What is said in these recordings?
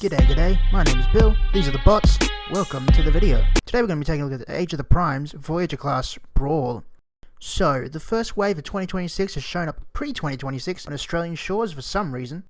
G'day, my name is Bill, these are the bots, welcome to the video. Today we're going to be taking a look at the Age of the Primes Voyager class Brawl. So, the first wave of 2026 has shown up pre-2026 on Australian shores for some reason,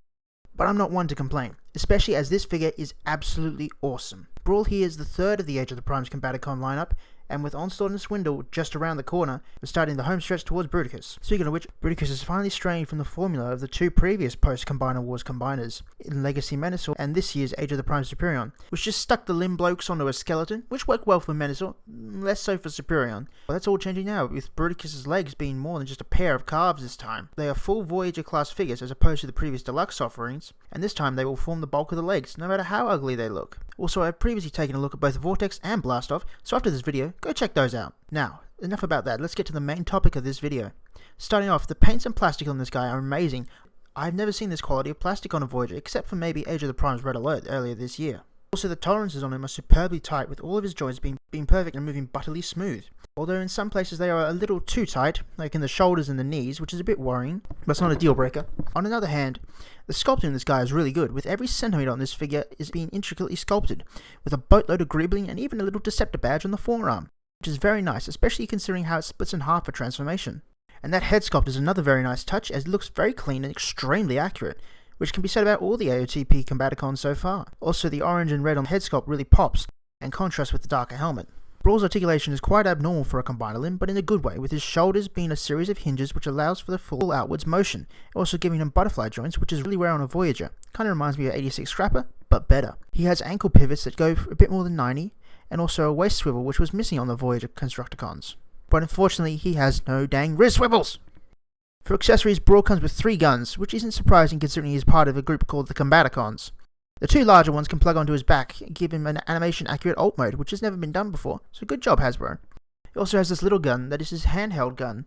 but I'm not one to complain, especially as this figure is absolutely awesome. Brawl here is the third of the Age of the Primes Combaticon lineup, and with Onslaught and Swindle just around the corner, we're starting the home stretch towards Bruticus. Speaking of which, Bruticus is finally straying from the formula of the two previous post-Combiner Wars combiners, in Legacy Menasor and this year's Age of the Primes Superion, which just stuck the limb blokes onto a skeleton, which worked well for Menasor, less so for Superion. Well, that's all changing now, with Bruticus' legs being more than just a pair of calves this time. They are full Voyager class figures as opposed to the previous deluxe offerings, and this time they will form the bulk of the legs, no matter how ugly they look. Also, I've previously taken a look at both Vortex and Blastoff, so after this video, go check those out. Now, enough about that, let's get to the main topic of this video. Starting off, the paints and plastic on this guy are amazing. I've never seen this quality of plastic on a Voyager, except for maybe Age of the Primes Red Alert earlier this year. Also, the tolerances on him are superbly tight, with all of his joints being perfect and moving butterly smooth. Although in some places they are a little too tight, like in the shoulders and the knees, which is a bit worrying, but it's not a deal breaker. On the other hand, the sculpting in this guy is really good, with every centimetre on this figure is being intricately sculpted, with a boatload of greebling and even a little Deceptor badge on the forearm, which is very nice, especially considering how it splits in half for transformation. And that head sculpt is another very nice touch, as it looks very clean and extremely accurate, which can be said about all the AOTP Combaticons so far. Also, the orange and red on the head sculpt really pops, and contrasts with the darker helmet. Brawl's articulation is quite abnormal for a combiner limb, but in a good way, with his shoulders being a series of hinges which allows for the full outwards motion, also giving him butterfly joints, which is really rare on a Voyager. Kinda reminds me of 86 Scrapper, but better. He has ankle pivots that go for a bit more than 90, and also a waist swivel which was missing on the Voyager Constructicons. But unfortunately, he has no dang wrist swivels! For accessories, Brawl comes with 3 guns, which isn't surprising considering he is part of a group called the Combaticons. The 2 larger ones can plug onto his back and give him an animation-accurate ult mode, which has never been done before, so good job Hasbro. He also has this little gun that is his handheld gun.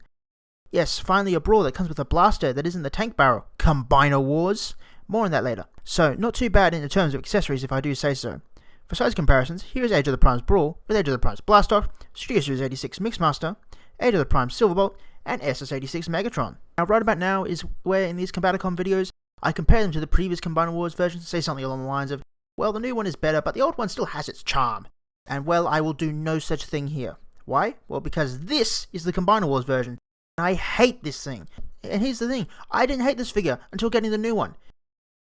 Yes, finally a Brawl that comes with a blaster that isn't the tank barrel. Combiner Wars! More on that later. So, not too bad in terms of accessories if I do say so. For size comparisons, here is Age of the Primes Brawl, with Age of the Primes Blastoff, Studio Series 86 Mixmaster, Age of the Primes Silverbolt, and SS86 Megatron. Now, right about now is where in these Combaticon videos, I compare them to the previous Combiner Wars versions, say something along the lines of, well, the new one is better, but the old one still has its charm. And well, I will do no such thing here. Why? Well, because this is the Combiner Wars version. I hate this thing. And here's the thing, I didn't hate this figure until getting the new one.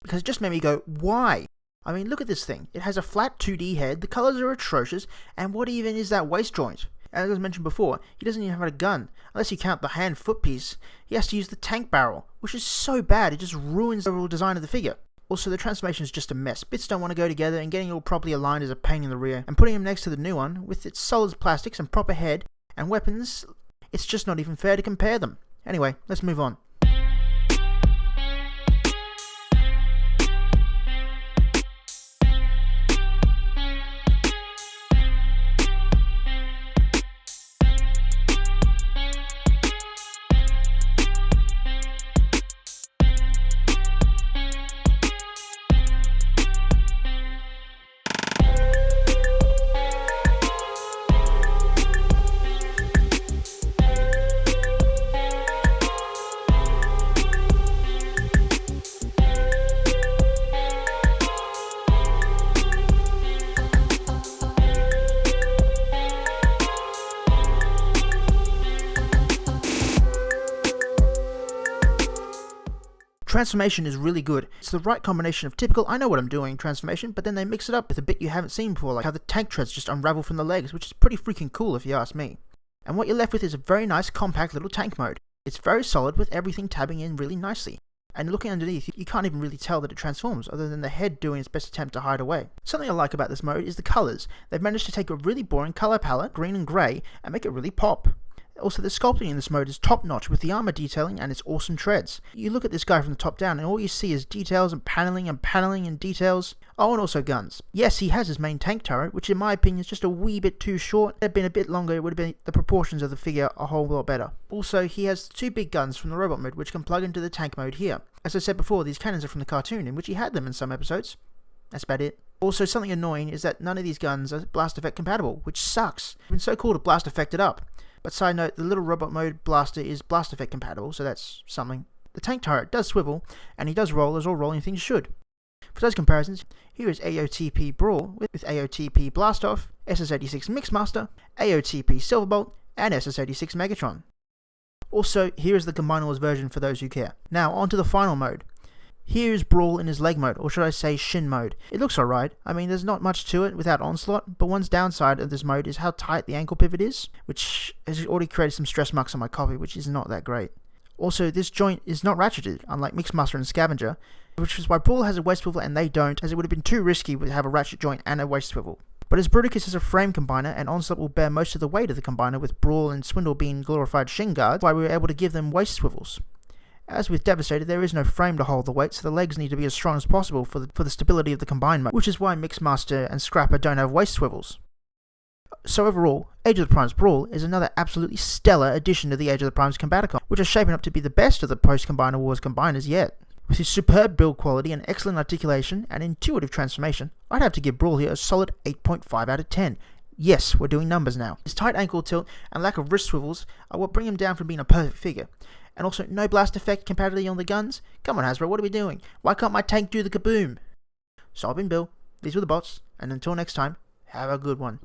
Because it just made me go, why? I mean, look at this thing. It has a flat 2D head, the colours are atrocious, and what even is that waist joint? As I mentioned before, he doesn't even have a gun. Unless you count the hand-foot piece, he has to use the tank barrel, which is so bad it just ruins the overall design of the figure. Also, the transformation is just a mess. Bits don't want to go together, and getting it all properly aligned is a pain in the rear. And putting him next to the new one, with its solid plastics and proper head and weapons, it's just not even fair to compare them. Anyway, let's move on. Transformation is really good. It's the right combination of typical I know what I'm doing transformation, but then they mix it up with a bit you haven't seen before, like how the tank treads just unravel from the legs, which is pretty freaking cool if you ask me. And what you're left with is a very nice compact little tank mode. It's very solid with everything tabbing in really nicely. And looking underneath, you can't even really tell that it transforms, other than the head doing its best attempt to hide away. Something I like about this mode is the colours. They've managed to take a really boring colour palette, green and grey, and make it really pop. Also, the sculpting in this mode is top notch with the armor detailing and its awesome treads. You look at this guy from the top down and all you see is details and paneling and details. Oh, and also guns. Yes, he has his main tank turret, which in my opinion is just a wee bit too short. If it had been a bit longer, it would have been the proportions of the figure a whole lot better. Also, he has 2 big guns from the robot mode which can plug into the tank mode here. As I said before, these cannons are from the cartoon, in which he had them in some episodes. That's about it. Also, something annoying is that none of these guns are blast effect compatible, which sucks. It's been so cool to blast effect it up. But side note, the little robot mode blaster is blast effect compatible, so that's something. The tank turret does swivel, and he does roll as all rolling things should. For those comparisons, here is AOTP Brawl with AOTP Blastoff, SS86 Mixmaster, AOTP Silverbolt, and SS86 Megatron. Also, here is the Combiners version for those who care. Now, on to the final mode. Here is Brawl in his leg mode, or should I say Shin mode. It looks alright. I mean, there's not much to it without Onslaught, but one downside of this mode is how tight the ankle pivot is, which has already created some stress marks on my copy, which is not that great. Also, this joint is not ratcheted, unlike Mixmaster and Scavenger, which is why Brawl has a waist swivel and they don't, as it would have been too risky to have a ratchet joint and a waist swivel. But as Bruticus has a frame combiner, and Onslaught will bear most of the weight of the combiner with Brawl and Swindle being glorified shin guards, why we were able to give them waist swivels. As with Devastator, there is no frame to hold the weight, so the legs need to be as strong as possible for the stability of the combined mode, which is why Mixmaster and Scrapper don't have waist swivels. So overall, Age of the Primes Brawl is another absolutely stellar addition to the Age of the Primes Combaticon, which is shaping up to be the best of the post-Combiner Wars combiners yet. With his superb build quality and excellent articulation and intuitive transformation, I'd have to give Brawl here a solid 8.5 out of 10. Yes, we're doing numbers now. His tight ankle tilt and lack of wrist swivels are what bring him down from being a perfect figure. And also, no blast effect compatibility on the guns? Come on Hasbro, what are we doing? Why can't my tank do the kaboom? So I've been Bill, these were the bots, and until next time, have a good one.